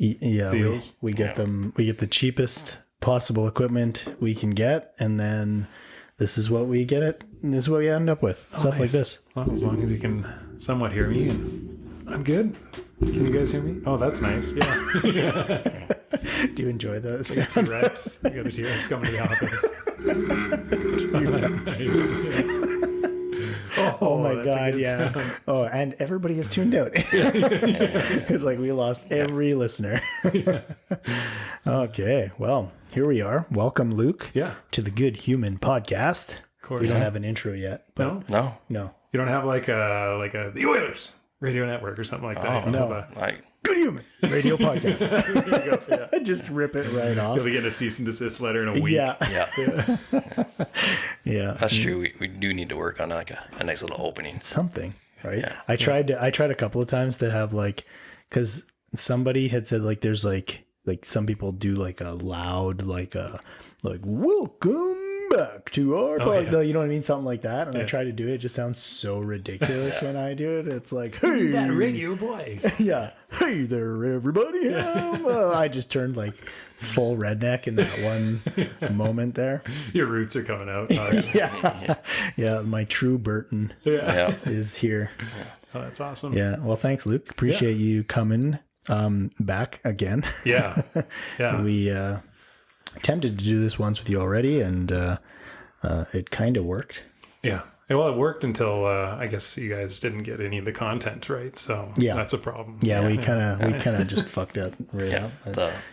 deals. We get them. We get the cheapest possible equipment we can get, and then this is what we get. This is what we end up with. Stuff like this. Well, as long as you can somewhat hear me, and I'm good. Can you guys hear me? Oh, that's nice. Yeah. Do you enjoy the Like sound? a T-Rex. You got a T-Rex coming to the office. Oh, that's nice. Oh my that's a god, good yeah. sound. Oh, and everybody has tuned out. It's like we lost every listener. Okay, well, here we are. Welcome, Luke. Yeah. To the Good Human Podcast. Of course. We don't have an intro yet. But No? No. You don't have like a The Oilers radio network or something like that? You don't have Like, Good Human Radio Podcast. There you go. Yeah. Just rip it right off. You'll be getting a cease and desist letter in a week. Yeah. yeah, Yeah. that's true. We do need to work on like a nice little opening. Something, right? Yeah. I tried a couple of times to have like, because somebody had said like there's like some people do like a loud like welcome back to our podcast. You know what I mean, something like that, and I try to do it. It just sounds so ridiculous when I do it. It's like, hey, That radio voice. yeah, hey there everybody. I just turned like full redneck in that one moment there. Your roots are coming out. Yeah, my true Burton Yeah, is here. Oh, that's awesome. Yeah. Well, thanks, Luke. Appreciate you coming back again. Yeah. Yeah. We attempted to do this once with you already, and it kind of worked. Yeah. Well, it worked until I guess you guys didn't get any of the content right, so that's a problem. Yeah, we kind of just fucked up right out.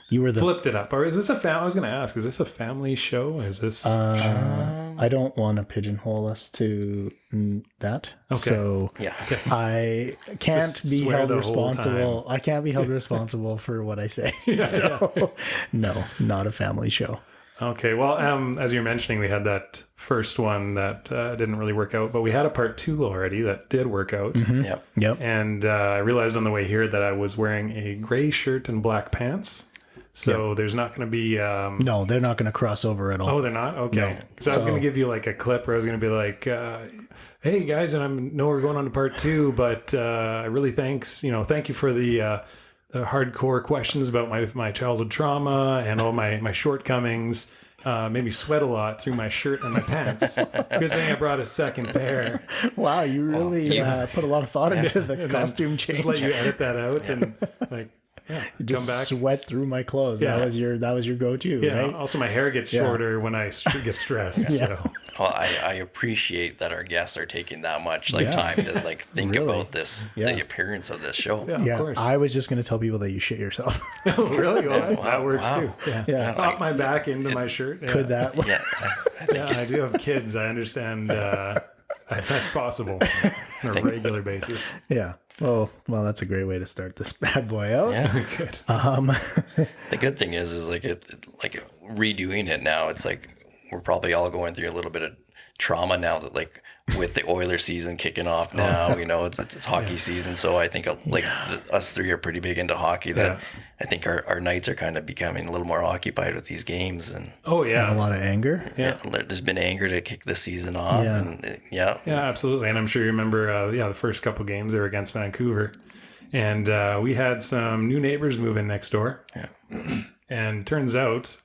You were the flipped it up. Or is this I was going to ask, is this a family show? Is this? I don't want to pigeonhole us to that. Okay. So yeah. I can't Just be swear held the whole responsible. I can't be held responsible for what I say. No, not a family show. Okay. Well, as you're mentioning, we had that first one that didn't really work out, but we had a part 2 already that did work out. Yep. Yep. And I realized on the way here that I was wearing a gray shirt and black pants. So there's not going to be... No, they're not going to cross over at all. Oh, they're not? Okay. Because I was going to give you like a clip where I was going to be like, hey guys, and I know we're going on to part 2, but I really thank you for the hardcore questions about my childhood trauma and all my shortcomings. Made me sweat a lot through my shirt and my pants. Good thing I brought a second pair. Wow, you really put a lot of thought into the costume change. Just let you edit that out and like... Yeah, just come back. Sweat through my clothes. Yeah. That was your go-to, Yeah. right? Also, my hair gets shorter when I get stressed. So. Well, I appreciate that our guests are taking that much time to like think about this, the appearance of this show. Yeah, of course. I was just going to tell people that you shit yourself. Oh, really? Well, that works too. Yeah. Pop my back into my shirt. Yeah. Could that? Yeah, Yeah, I do have kids. I understand that's possible on a regular basis. Yeah. Well, that's a great way to start this bad boy out. yeah. Good. The good thing is like like redoing it now. It's like we're probably all going through a little bit of trauma now that like with the Oilers season kicking off now, it's hockey season. So I think us three are pretty big into hockey. That I think our nights are kind of becoming a little more occupied with these games and Oh yeah, a lot of anger. Yeah. there's been anger to kick the season off. Yeah. And Yeah, absolutely. And I'm sure you remember, the first couple games they were against Vancouver, and we had some new neighbors move in next door. Yeah. And turns out,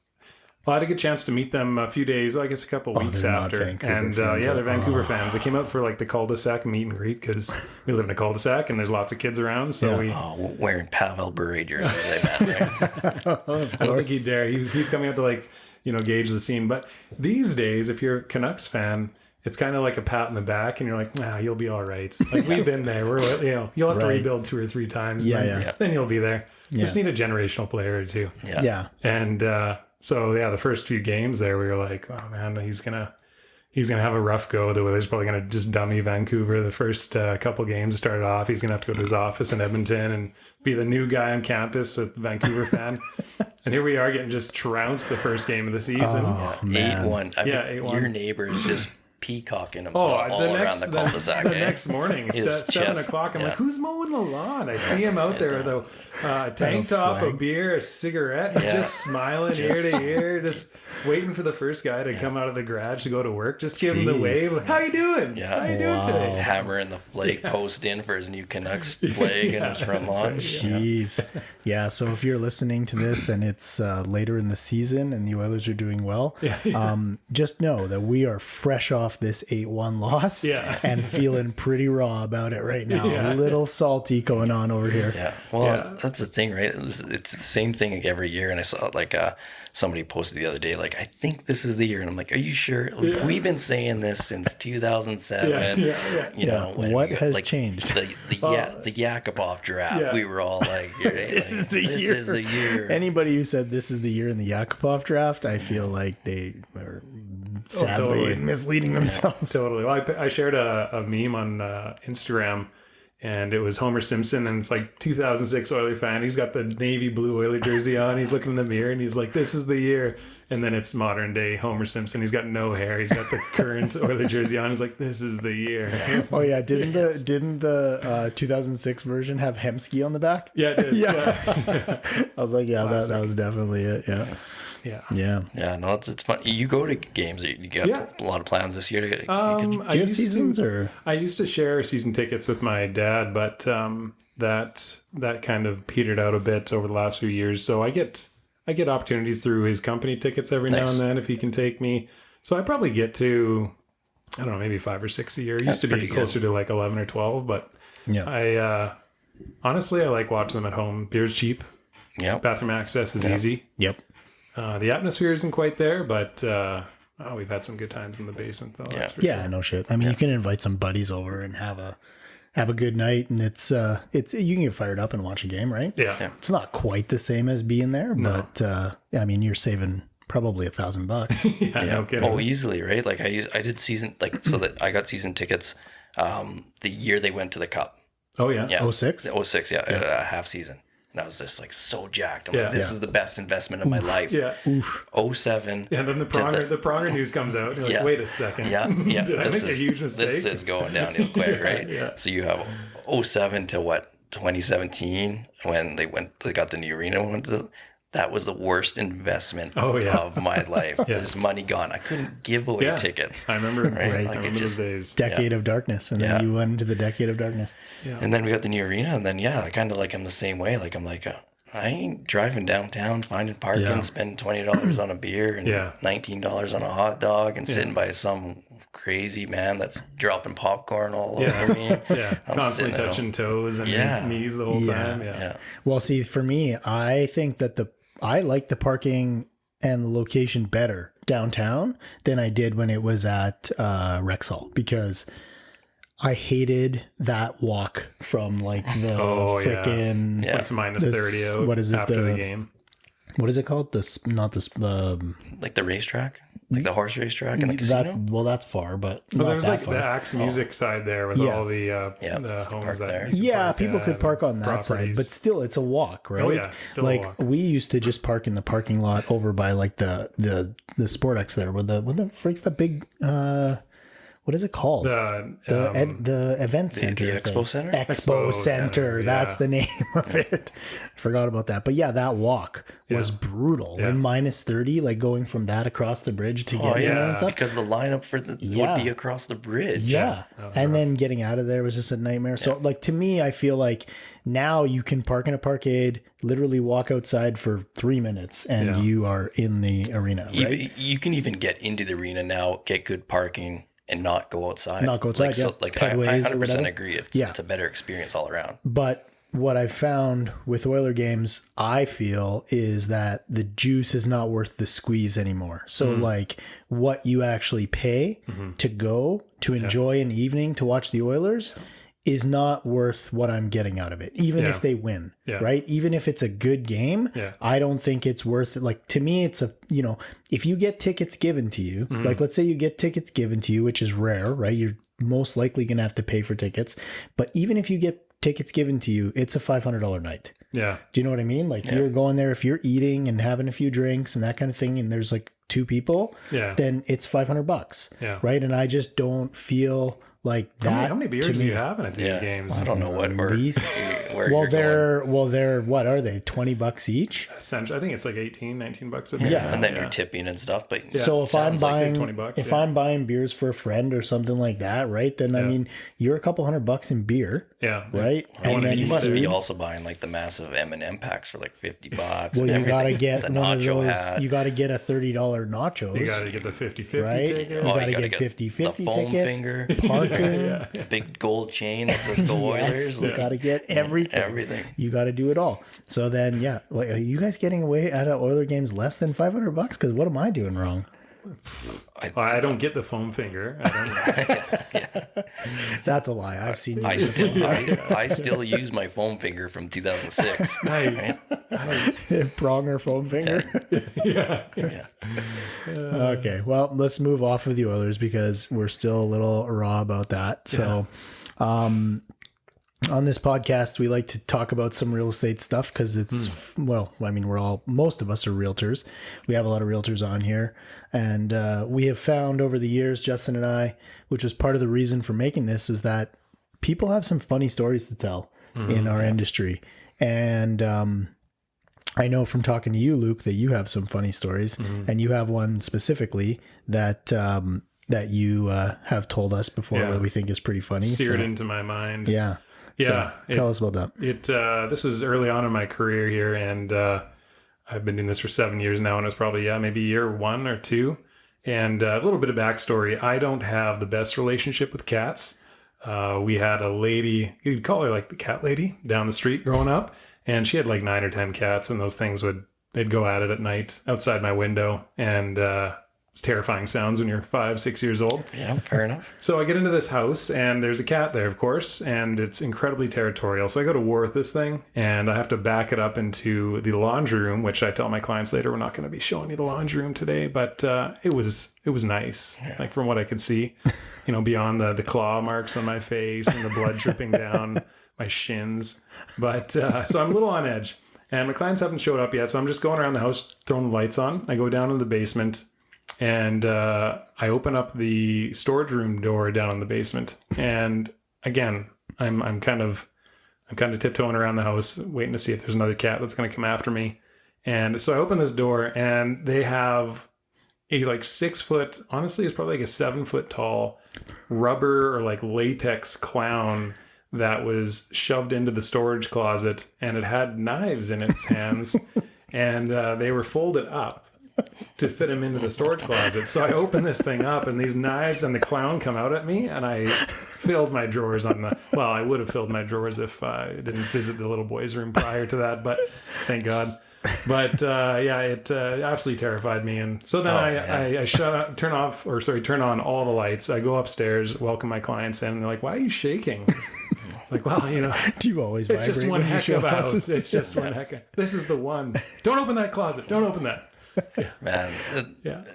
I had a good chance to meet them a few days, a couple weeks they're not after. Vancouver And fans. they're Vancouver fans. They came out for like the cul-de-sac meet and greet because we live in a cul-de-sac and there's lots of kids around. So wearing Pavel Bure jerseys, I bet. I don't think he'd dare. He's coming out to gauge the scene. But these days, if you're a Canucks fan, it's kind of like a pat in the back, and you're like, you'll be all right. Like we've been there. You'll have to rebuild 2 or 3 times. Then you'll be there. You just need a generational player or two. Yeah. And so the first few games there, we were like, oh man, he's gonna have a rough go. The Oilers probably gonna just dummy Vancouver. The first couple games started off, he's gonna have to go to his office in Edmonton and be the new guy on campus, a Vancouver fan. And here we are getting just trounced the first game of the season. 8-1. 8-1. Your neighbors just peacocking himself all around the cul-de-sac. The next morning, His 7 chest, o'clock, I'm like, who's mowing the lawn? I see him out there with a tank top, a beer, a cigarette, he's just smiling ear to ear, just waiting for the first guy to come out of the garage to go to work. Just give him the wave. How you doing? Yeah. How you doing today? Hammering the flag post in for his new Canucks flag in his front lawn. Jeez. Yeah. So if you're listening to this and it's later in the season and the Oilers are doing well, just know that we are fresh off this 8-1 loss and feeling pretty raw about it right now. A little salty going on over here. Yeah. Well, that's the thing, right? It's the same thing like every year. And I saw like somebody posted the other day, like, I think this is the year. And I'm like, are you sure? We've been saying this since 2007. You know, what has like, changed? The Yakupov draft. We were all like, this is the year. Anybody who said this is the year in the Yakupov draft, I feel like they were sadly misleading themselves. Totally. Well, I shared a meme on Instagram, and it was Homer Simpson, and it's like 2006 Oiler fan. He's got the navy blue Oiler jersey on. He's looking in the mirror, and he's like, this is the year. And then it's modern day Homer Simpson. He's got no hair. He's got the current Oiler jersey on. He's like, this is the year. Oh yeah, didn't the 2006 version have Hemsky on the back? Yeah, it did. Yeah. I was like, yeah, that was definitely it. Yeah. No, it's fun. You go to games. You got a lot of plans this year. Do you have seasons or? I used to share season tickets with my dad, but that kind of petered out a bit over the last few years. So I get opportunities through his company tickets every now and then if he can take me. So I probably get to, I don't know, maybe 5 or 6 a year. It used to be closer to like 11 or 12, but I honestly I like watching them at home. Beer's cheap. Yeah. Bathroom access is easy. Yep. The atmosphere isn't quite there, but we've had some good times in the basement though. That's for sure. No shit. I mean, you can invite some buddies over and have a good night, and it's you can get fired up and watch a game, right? Yeah. It's not quite the same as being there, but I mean, you're saving probably $1,000. No kidding. Oh, easily, right? Like I did season so that I got season tickets the year they went to the Cup. Oh yeah. 06? 06, a half season. And I was just like so jacked. I'm like, this is the best investment of my life. Yeah. 07. Yeah, and then the Pronger news comes out. And you're like, wait a second. Did I make a huge mistake? This is going downhill quick, right? Yeah. So you have 07 to 2017 when they got the new arena. That was the worst investment of my life. There's money gone. I couldn't give away tickets. I remember, right? I remember those days. Decade of darkness, and then you went into the decade of darkness. Yeah. And then we got the new arena, and then I kind of like I'm the same way. Like I'm like I ain't driving downtown, finding parking, spending $20 on a beer and $19 on a hot dog, and sitting by some crazy man that's dropping popcorn all over me. I'm constantly touching toes and knees the whole time. Yeah. Well, see, for me, I think that I like the parking and the location better downtown than I did when it was at Rexall, because I hated that walk from like the freaking what's minus 30 out what is it, after the game. What is it called? Like the racetrack? Like the horse racetrack in the casino? That's far, but well, there was like far. the Axe Music side there with all the homes there. People could park on that side, but still it's a walk, right? Oh yeah, still like a walk. We used to just park in the parking lot over by like the Sportex there with the freaks the big what is it called? The event center. The Expo Center? Expo Center. That's the name of it. I forgot about that. But that walk was brutal. And minus 30, like going from that across the bridge to get there and stuff. Because the lineup for would be across the bridge. Yeah. And then getting out of there was just a nightmare. So like to me, I feel like now you can park in a parkade, literally walk outside for 3 minutes and you are in the arena. Right? You can even get into the arena now, get good parking, and not go outside. Like, so, I 100% agree. It's a better experience all around. But what I've found with Oiler games, I feel, is that the juice is not worth the squeeze anymore. So like what you actually pay to go to enjoy an evening to watch the Oilers is not worth what I'm getting out of it, even if they win, right? Even if it's a good game, I don't think it's worth it. Like to me, it's if you get tickets given to you, like let's say you get tickets given to you, which is rare, right? You're most likely going to have to pay for tickets. But even if you get tickets given to you, it's a $500 night. Yeah. Do you know what I mean? Like you're going there if you're eating and having a few drinks and that kind of thing. And there's like two people, then it's $500. Yeah. Right. And I just don't feel like that. How many beers do you have at these games? I don't know what At least. They're what are they? $20 each? Essentially, I think it's like $18-19 a beer. Yeah. And then you're tipping and stuff. But So if I'm buying $20, I'm buying beers for a friend or something like that, right? Then I mean, you're a couple $100 in beer. Yeah. Right. And then you must be also buying like the massive M&M packs for like $50. Well, you gotta get the one of nacho those. hat. You gotta get a $30 nachos. You got to get the 50-50 right? ticket. You gotta get 50-50 the foam tickets. finger, Parking. the big gold chain that says "Go Oilers." You gotta get everything. Everything. You gotta do it all. So then, like, are you guys getting away out of Oiler games less than $500? Because what am I doing wrong? I don't get the foam finger. That's a lie. I've seen you. I still use my foam finger from 2006. Nice. Prong or foam finger. Yeah. Okay, well, let's move off of the Oilers because we're still a little raw about that. So, on this podcast, we like to talk about some real estate stuff because it's, most of us are realtors. We have a lot of realtors on here. And we have found over the years, Justin and I, which was part of the reason for making this, was that people have some funny stories to tell in our industry. And I know from talking to you, Luke, that you have some funny stories. And you have one specifically that that you have told us before that we think is pretty funny. Seared into my mind. Yeah. Yeah. So tell us about that. This was early on in my career here, and I've been doing this for 7 years now, and it was probably, maybe year 1 or 2. And a little bit of backstory. I don't have the best relationship with cats. We had a lady, you'd call her like the cat lady, down the street growing up, and she had like 9 or 10 cats, and those things they'd go at it at night outside my window, and it's terrifying sounds when you're 5, 6 years old. Yeah, fair enough. So I get into this house, and there's a cat there, of course, and it's incredibly territorial. So I go to war with this thing, and I have to back it up into the laundry room, which I tell my clients later, we're not going to be showing you the laundry room today, but it was nice, like from what I could see, beyond the claw marks on my face and the blood dripping down my shins. But so I'm a little on edge, and my clients haven't showed up yet, so I'm just going around the house, throwing the lights on. I go down to the basement, and I open up the storage room door down in the basement. And again, I'm kind of tiptoeing around the house, waiting to see if there's another cat that's going to come after me. And so I open this door, and they have a like 6 foot, honestly, it's probably like a 7 foot tall rubber or like latex clown that was shoved into the storage closet, and it had knives in its hands, and they were folded up to fit him into the storage closet. So I open this thing up, and these knives and the clown come out at me, and I filled my drawers I would have filled my drawers if I didn't visit the little boy's room prior to that, but thank God. But it absolutely terrified me. And so then I turn on all the lights. I go upstairs, welcome my clients in, and they're like, "Why are you shaking?" Like, well, do you always it's vibrate just one when you heck show of a house. houses? It's just one heck of, this is the one. Don't open that closet. Don't open that. Yeah. Man,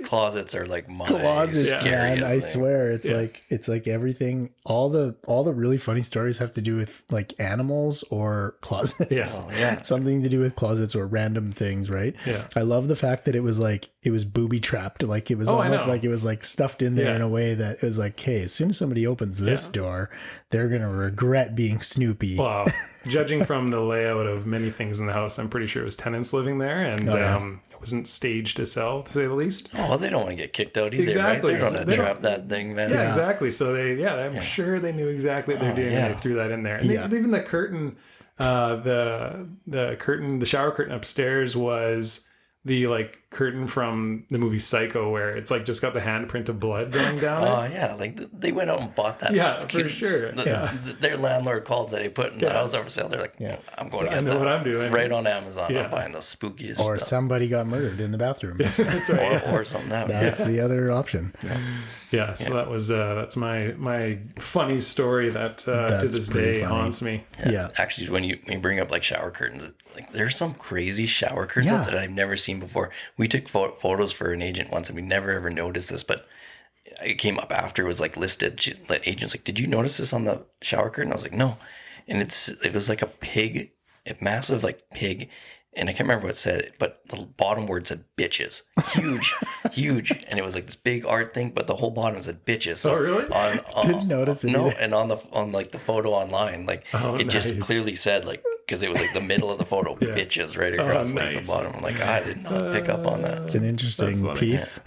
closets are like my closets, man. I thing. swear, it's like everything. All the really funny stories have to do with like animals or closets. Yeah. Something to do with closets or random things, right? Yeah. I love the fact that it was booby trapped. Like it was almost like it was like stuffed in there in a way that it was like, hey, as soon as somebody opens this door, they're gonna regret being Snoopy. Well, judging from the layout of many things in the house, I'm pretty sure it was tenants living there, and it wasn't staged to sell, to say the least. Oh, they don't want to get kicked out either, Exactly. right? They don't want to trap that thing, man. Yeah, exactly. So I'm sure they knew exactly what they're doing when they threw that in there. And even the curtain, the curtain, the shower curtain upstairs was the like curtain from the movie Psycho, where it's like just got the handprint of blood going down. Oh yeah, like they went out and bought that. Yeah, for sure. Their landlord called that they put in the house up for sale. They're like, I'm going to get that. What I'm doing right on Amazon. I'm buying the spookiest or stuff. somebody got murdered in the bathroom. That's right. or something. That's the other option. So that was that's my funny story that to this day haunts me. Yeah. Actually, when you bring up like shower curtains, like there's some crazy shower curtains out that I've never seen before. We took photos for an agent once, and we never ever noticed this, but it came up after it was like listed. The agent's like, "Did you notice this on the shower curtain?" I was like, "No," and it was like a pig, a massive like pig, and I can't remember what it said, but the bottom word said bitches. Huge. And it was like this big art thing, but the whole bottom said bitches. So Oh, really? Didn't notice it No, either. and on like the photo online, like it just nice. clearly said like, because it was like the middle of the photo, bitches right across like the nice. bottom. I'm like, I did not pick up on that. It's an interesting funny. piece.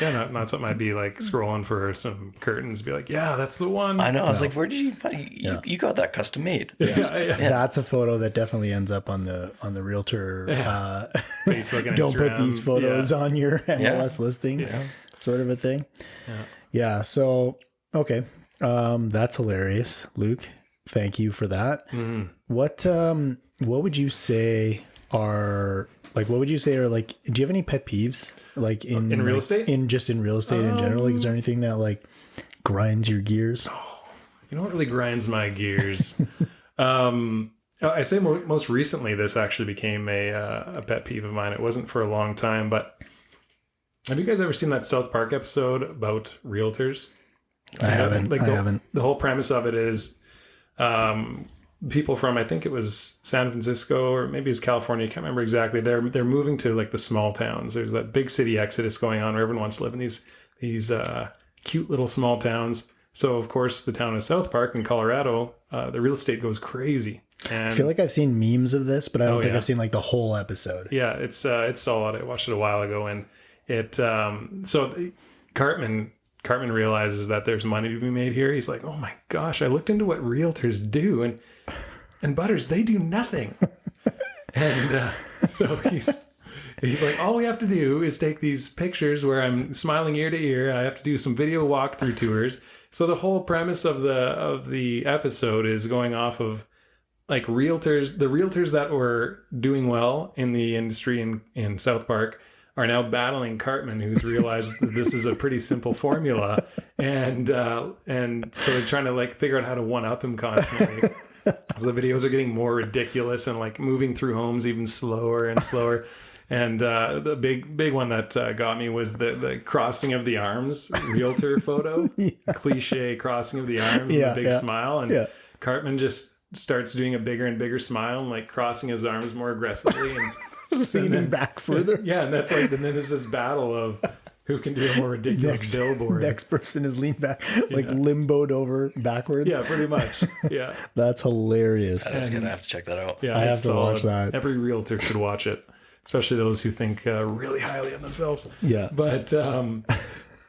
Yeah, not something I'd be like scrolling for some curtains, be like, yeah, that's the one. I know. I was like, where did you got that custom made? Yeah. That's a photo that definitely ends up on the realtor. Facebook and Don't put Instagram. these photos on your MLS listing, Yeah. sort of a thing. Yeah. So okay, that's hilarious, Luke. Thank you for that. Mm-hmm. What would you say are like? What would you say are like? Do you have any pet peeves like in real like, estate? In real estate in general? Like, is there anything that like grinds your gears? You know what really grinds my gears? I say most recently, this actually became a pet peeve of mine. It wasn't for a long time, but have you guys ever seen that South Park episode about realtors? I haven't. Like I haven't. The whole premise of it is people from, I think it was San Francisco or maybe it's California, I can't remember exactly. They're moving to like the small towns. There's that big city exodus going on where everyone wants to live in these cute little small towns. So of course the town of South Park in Colorado, the real estate goes crazy. And I feel like I've seen memes of this, but I don't think yeah. I've seen like the whole episode. yeah, it's solid. I watched it a while ago, and it so Cartman realizes that there's money to be made here. He's like, oh my gosh, I looked into what realtors do, and Butters, they do nothing. And so he's like, all we have to do is take these pictures where I'm smiling ear to ear. I have to do some video walkthrough tours. So the whole premise of the episode is going off of like the realtors that were doing well in the industry in South Park are now battling Cartman, who's realized that this is a pretty simple formula, and so they're trying to like figure out how to one up him constantly. So the videos are getting more ridiculous and like moving through homes even slower and slower. And the big one that got me was the crossing of the arms realtor photo, cliche crossing of the arms, and the big smile, and Cartman just starts doing a bigger and bigger smile and like crossing his arms more aggressively and Leaning back further. Yeah, and that's like, and then there's this battle of who can do a more ridiculous billboard. Next person is leaned back, like limboed over backwards. Yeah, pretty much. Yeah, That's hilarious. I was gonna have to check that out. yeah, I have it's to watch that. Every realtor should watch it, especially those who think really highly of themselves. Yeah. But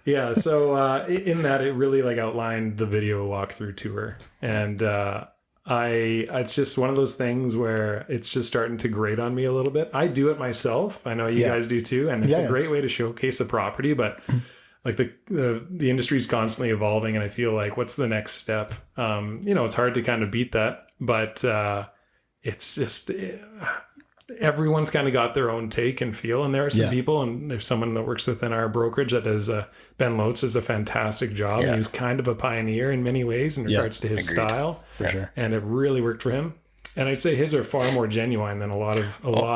yeah, so in that it really like outlined the video walkthrough tour, and it's just one of those things where it's just starting to grate on me a little bit. I do it myself. I know you guys do too, and it's a great way to showcase a property, but like the industry is constantly evolving, and I feel like what's the next step? It's hard to kind of beat that, but it's just everyone's kind of got their own take and feel, and there are some people, and there's someone that works within our brokerage that is Ben Lotz does a fantastic job. And he was kind of a pioneer in many ways in regards to his style, For sure. and it really worked for him. And I'd say his are far more genuine than a lot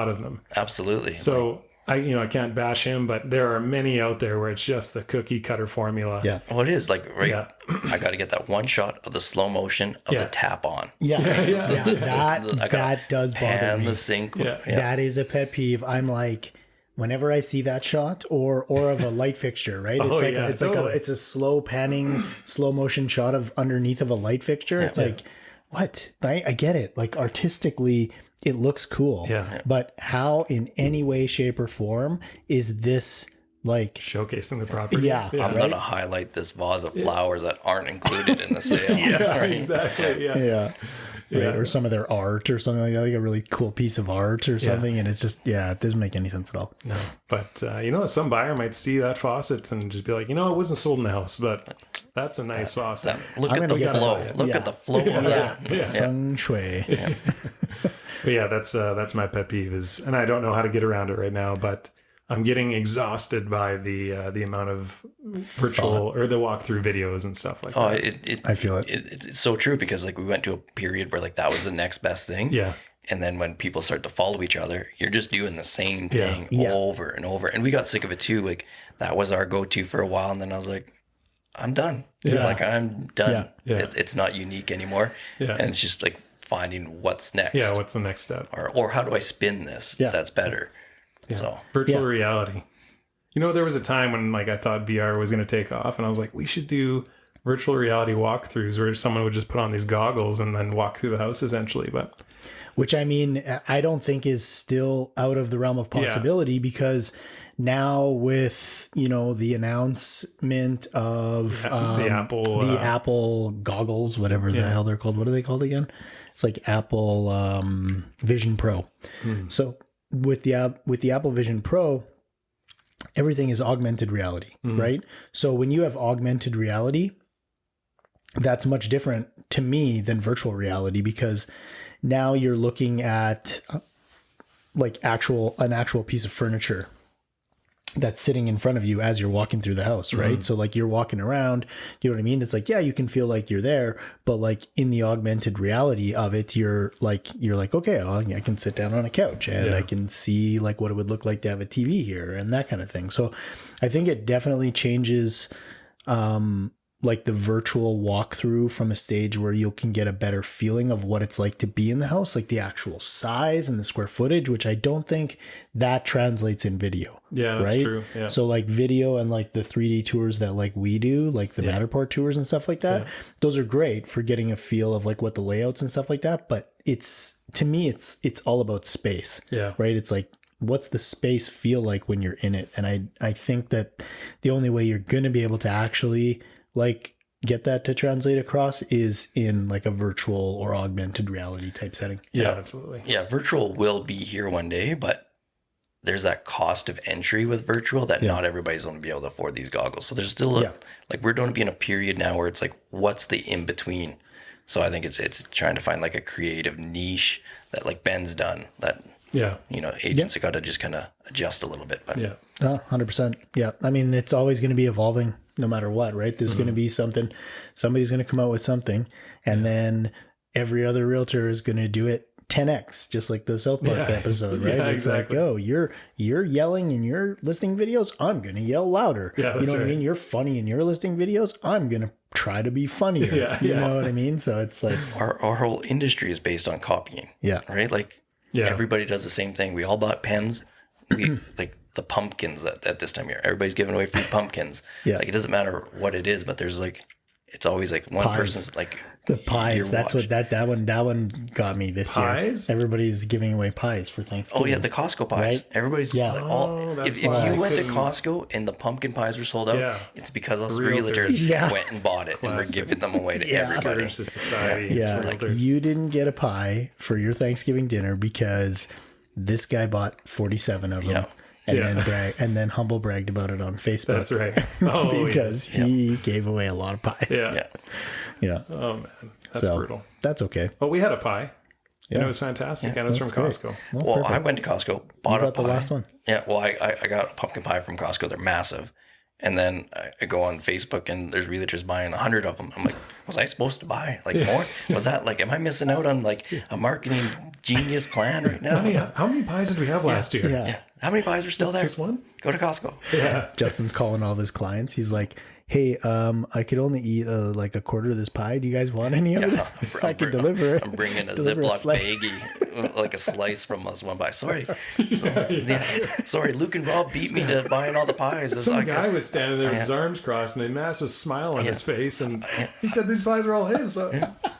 of them. Absolutely. So I can't bash him, but there are many out there where it's just the cookie cutter formula. Yeah. Well, it is like, right? Yeah. I got to get that one shot of the slow motion of the tap on. That does bother And me. the sync. Yeah. That is a pet peeve. I'm like, whenever I see that shot or of a light fixture, right? It's a slow panning, slow motion shot of underneath of a light fixture. It's like, what? I get it. Like artistically, it looks cool. Yeah. But how in any way, shape, or form is this like Showcasing the property. Yeah. I'm going to highlight this vase of flowers that aren't included in the sale. Exactly. Yeah. Right? Or some of their art or something like that, like a really cool piece of art or something. And it's just, it doesn't make any sense at all. No, but some buyer might see that faucet and just be like, it wasn't sold in the house, but that's a nice faucet. Look at the flow. Look at the flow of it. Feng shui. But yeah, that's my pet peeve and I don't know how to get around it right now, but I'm getting exhausted by the amount of virtual or the walkthrough videos and stuff like that. I feel it. It's so true because like we went to a period where like that was the next best thing. Yeah. And then when people start to follow each other, you're just doing the same thing over and over. And we got sick of it too. Like that was our go-to for a while. And then I was like, I'm done. Yeah. Like I'm done. Yeah. It's not unique anymore. Yeah. And it's just like finding what's next. Yeah, what's the next step? Or how do I spin this? Yeah. That's better. Yeah. So Virtual reality. You know, there was a time when like I thought VR was going to take off, and I was like, we should do virtual reality walkthroughs where someone would just put on these goggles and then walk through the house essentially. But which I mean, I don't think is still out of the realm of possibility because now with, you know, the announcement of the Apple goggles, whatever the hell they're called. What are they called again? It's like Apple Vision Pro. So with the Apple Vision Pro, everything is augmented reality, right? So when you have augmented reality, that's much different to me than virtual reality because now you're looking at like an actual piece of furniture that's sitting in front of you as you're walking through the house, right? So like you're walking around, you know what I mean? It's like, yeah, you can feel like you're there, but like in the augmented reality of it, you're like, okay, I can sit down on a couch and I can see like what it would look like to have a TV here and that kind of thing. So I think it definitely changes, like the virtual walkthrough from a stage where you can get a better feeling of what it's like to be in the house, like the actual size and the square footage, which I don't think that translates in video. Yeah, that's right? true. Yeah. So like video and like the 3D tours that like we do, like the Matterport tours and stuff like that, those are great for getting a feel of like what the layouts and stuff like that. But to me, it's all about space. Yeah. Right. It's like, what's the space feel like when you're in it? And I think that the only way you're going to be able to actually like get that to translate across is in like a virtual or augmented reality type setting. Yeah, absolutely. Yeah, virtual will be here one day, but there's that cost of entry with virtual that not everybody's going to be able to afford these goggles. So there's still like we're going to be in a period now where it's like, what's the in between? So I think it's trying to find like a creative niche that like Ben's done that. Yeah, you know, agents have got to just kind of adjust a little bit. But 100%. Yeah, I mean, it's always going to be evolving. No matter what, right? There's going to be somebody's going to come out with something, and then every other realtor is going to do it 10x, just like the South Park episode, right? It's exactly. Like, oh, you're yelling in your listing videos, I'm going to yell louder. Yeah, you know what I mean? You're funny in your listing videos, I'm going to try to be funnier. You know what I mean? So it's like our whole industry is based on copying. Yeah. Right? Like everybody does the same thing. We all bought pens. We like the pumpkins at this time of year. Everybody's giving away free pumpkins. Like it doesn't matter what it is, but there's like it's always like one person's like the pies. That's what that one got me this year. Everybody's giving away pies for Thanksgiving. Oh yeah, the Costco pies. Right? Everybody's like if you went to Costco and the pumpkin pies were sold out, it's because us realtors went and bought it and we're giving them away to everybody. Society. Like, you didn't get a pie for your Thanksgiving dinner because this guy bought 47 of them. And then humble bragged about it on Facebook. That's right. Because he gave away a lot of pies. Yeah. Oh man, that's brutal. That's okay. But we had a pie. And it was fantastic. And it was from Costco. Well, I went to Costco, bought a pie. The last one. Yeah. Well, I got a pumpkin pie from Costco. They're massive. And then I go on Facebook and there's realtors buying 100 of them. I'm like, was I supposed to buy like more? Was that like, am I missing out on like a marketing genius plan right now? How many pies did we have last year? Yeah. How many pies are still there? Just one? Go to Costco. Yeah. Justin's calling all of his clients. He's like, hey, I could only eat like a quarter of this pie. Do you guys want any of it? I could deliver it. I'm bringing a Ziploc baggie, like a slice from us one by. Sorry. Sorry, Luke and Rob beat me to buying all the pies. Some guy was standing there with his arms crossed and a massive smile on his face. And he said these pies were all his. So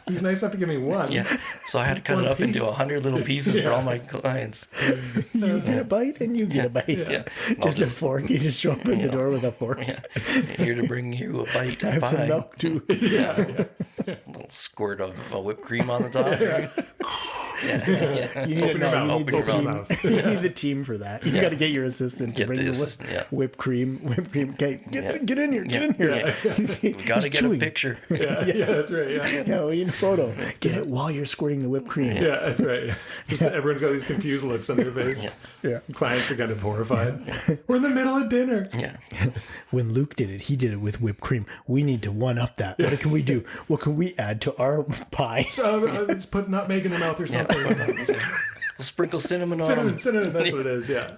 he was nice enough to give me one. Yeah. So I had to cut it up into 100 little pieces for all my clients. You get a bite and you get a bite. Yeah. Just a fork. You just show up at the door with a fork. Yeah. Here to bring you a bite. I have some milk too. A little squirt of whipped cream on the top. You need the team for that. You got to get your assistant to bring the whipped cream. Okay, get in here. Get in here. We got to get a picture. Yeah, that's right. Yeah, we need a photo. Get it while you're squirting the whipped cream. Yeah, that's right. Just everyone's got these confused looks on their face. Yeah. Clients are kind of horrified. We're in the middle of dinner. Yeah. When Luke did it, he did it with whipped cream. We need to one up that. What can we do? What can we add to our pie? So just put nutmeg in the mouth or something. We'll sprinkle cinnamon on them. Cinnamon, that's what it is, yeah.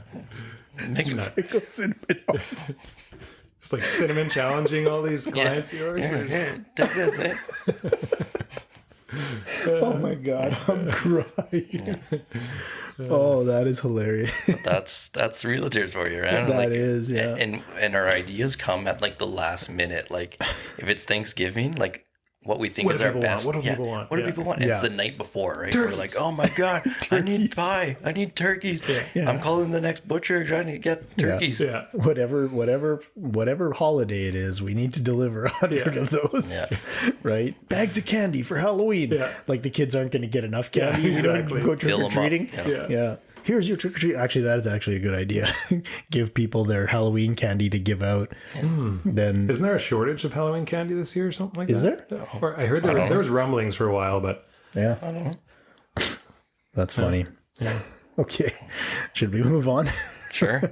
Sprinkle cinnamon on. It's like cinnamon challenging all these clients of yours. Oh my God, I'm crying. Oh, that is hilarious. That's realtors for you, right? That is, yeah. And our ideas come at like the last minute. Like if it's Thanksgiving, like what we think What is do our people best. want? What do people want? What do Yeah. people want? Yeah. It's the night before, right? We're like, oh my God, I need pie. I need turkeys. Yeah. I'm calling the next butcher trying to get turkeys. Yeah. Whatever holiday it is, we need to deliver 100 of those. Yeah. Right? Bags of candy for Halloween. Yeah. Like the kids aren't going to get enough candy. Yeah, We don't exactly. go trick Fill or 'em up. treating. Yeah. Yeah. Here's your trick or treat. Actually, that is actually a good idea. Give people their Halloween candy to give out. Then Isn't there a shortage of Halloween candy this year or something like Is that? Or I heard there was rumblings for a while, but yeah, I don't know. that's funny. yeah. Okay, should we move on? Sure.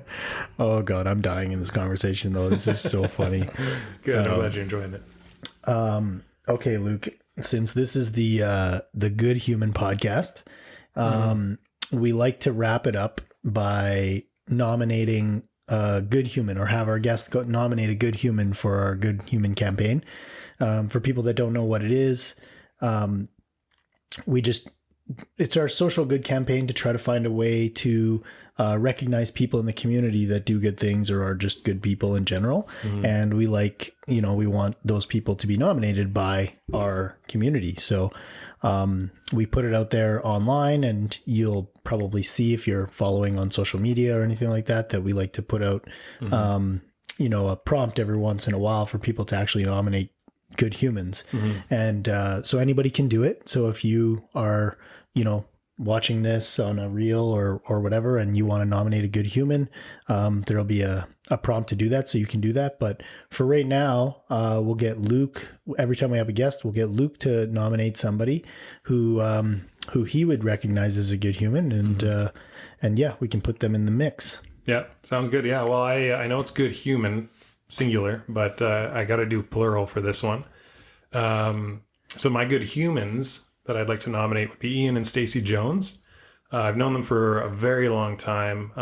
Oh God, I'm dying in this conversation though. This is so funny. Good. I'm glad you're enjoying it. Okay, Luke, since this is the Good Human podcast, we like to wrap it up by nominating a good human, or have our guests nominate a good human for our Good Human campaign. For people that don't know what it is, it's our social good campaign to try to find a way to recognize people in the community that do good things or are just good people in general. And we we want those people to be nominated by our community. So we put it out there online, and you'll probably see if you're following on social media or anything like that we like to put out, a prompt every once in a while for people to actually nominate good humans. And so anybody can do it. So if you are, watching this on a reel or whatever, and you want to nominate a good human, there'll be a prompt to do that. So you can do that. But for right now, we'll get Luke, every time we have a guest, we'll get Luke to nominate somebody who he would recognize as a good human. And yeah, we can put them in the mix. Yeah, sounds good. Yeah, well, I know it's good human, singular, but I got to do plural for this one. So my good humans that I'd like to nominate would be Ian and Stacey Jones. I've known them for a very long time.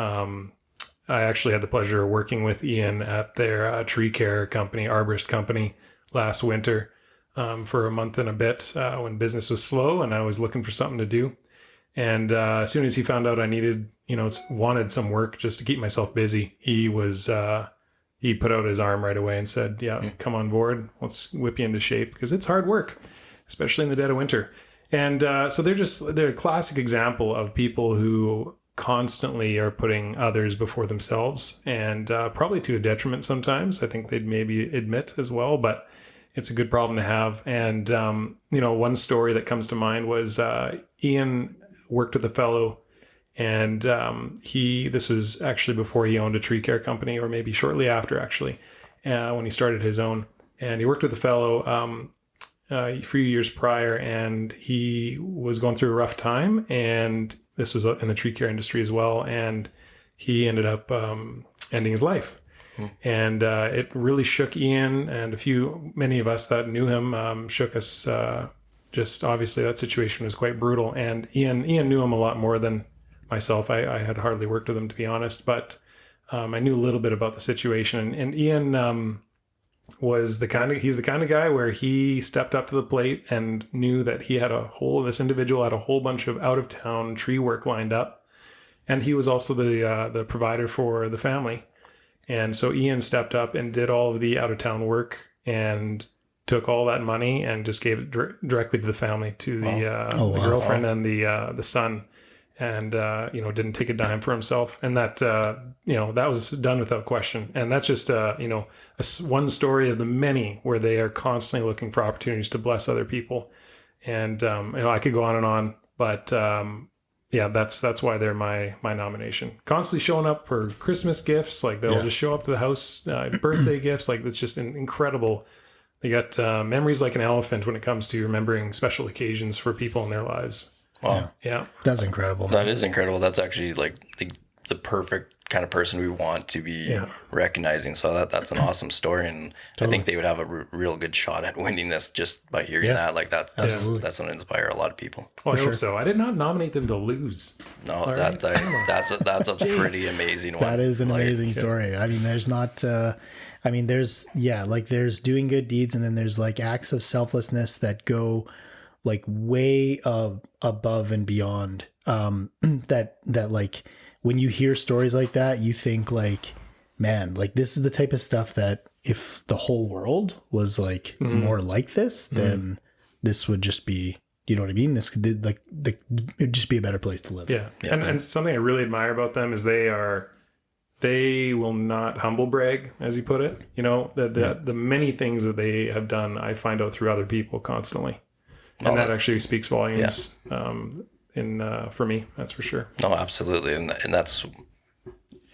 I actually had the pleasure of working with Ian at their tree care company, arborist company, last winter for a month and a bit when business was slow and I was looking for something to do. And as soon as he found out I wanted some work just to keep myself busy, he put out his arm right away and said, yeah, come on board. Let's whip you into shape, because it's hard work, especially in the dead of winter. And so they're a classic example of people who constantly are putting others before themselves, and probably to a detriment sometimes. I think they'd maybe admit as well, but it's a good problem to have. And, one story that comes to mind was Ian worked with a fellow, and this was actually before he owned a tree care company, or maybe shortly after, actually, when he started his own. And he worked with a fellow a few years prior, and he was going through a rough time, and this was in the tree care industry as well, and he ended up ending his life. And it really shook Ian, and many of us that knew him shook us. Just obviously that situation was quite brutal, and Ian knew him a lot more than myself. I had hardly worked with him, to be honest, but I knew a little bit about the situation. And Ian he's the kind of guy where he stepped up to the plate and knew that this individual had a whole bunch of out of town tree work lined up, and he was also the provider for the family. And so Ian stepped up and did all of the out of town work and took all that money and just gave it directly to the family, to the girlfriend and the son, and didn't take a dime for himself. And that that was done without question. And that's just one story of the many where they are constantly looking for opportunities to bless other people. And I could go on and on, but that's why they're my nomination. Constantly showing up for Christmas gifts, like they'll just show up to the house, birthday gifts, like it's just incredible. They got memories like an elephant when it comes to remembering special occasions for people in their lives. Wow. Yeah. That's incredible. That is incredible. That's actually like the perfect kind of person we want to be recognizing. So that's an awesome story. And I think they would have a real good shot at winning this just by hearing that. Like that's going to inspire a lot of people. Oh, I hope so. I did not nominate them to lose. No, that's a pretty amazing one. That is an amazing story. I mean, there's not, there's doing good deeds, and then there's like acts of selflessness that go like way above and beyond. That like when you hear stories like that, you think like, man, like this is the type of stuff that if the whole world was like more like this, then this would just be, you know what I mean? This could it'd just be a better place to live. Yeah. And something I really admire about them is they will not humble brag, as you put it. You know, the many things that they have done, I find out through other people constantly. And that actually speaks volumes for me, that's for sure. No, absolutely. And that's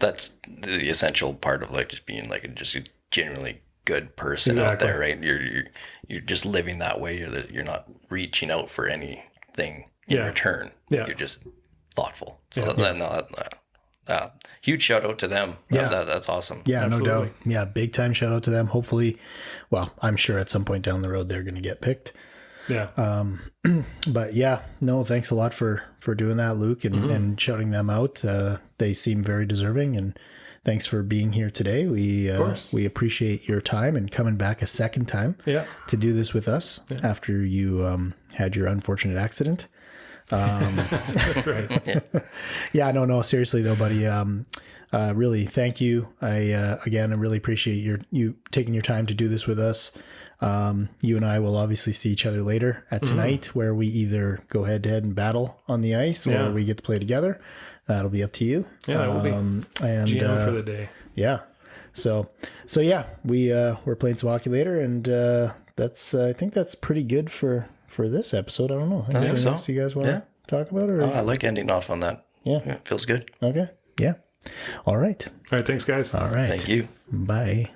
the essential part of like just being like just a genuinely good person out there, right? You're just living that way. You're not reaching out for anything in return. Yeah. You're just thoughtful. So huge shout out to them. Yeah. That's awesome. Yeah, absolutely. No doubt. Yeah, big time shout out to them. Hopefully, well, I'm sure at some point down the road they're going to get picked. Yeah. But yeah, no, thanks a lot for doing that, Luke, and shouting them out. They seem very deserving, and thanks for being here today. We appreciate your time and coming back a second time to do this with us after you had your unfortunate accident. That's right. Yeah, no, seriously though, buddy. Really, thank you. I really appreciate you taking your time to do this with us. You and I will obviously see each other later at tonight, where we either go head to head and battle on the ice, or we get to play together. That'll be up to you. Yeah, that will be. And GM for the day. Yeah. So yeah, we're playing some hockey later, and I think that's pretty good for this episode. I don't know. Anything else you guys want to talk about? Or? I like ending off on that. Yeah. It feels good. Okay. Yeah. All right. All right. Thanks, guys. All right. Thank you. Bye.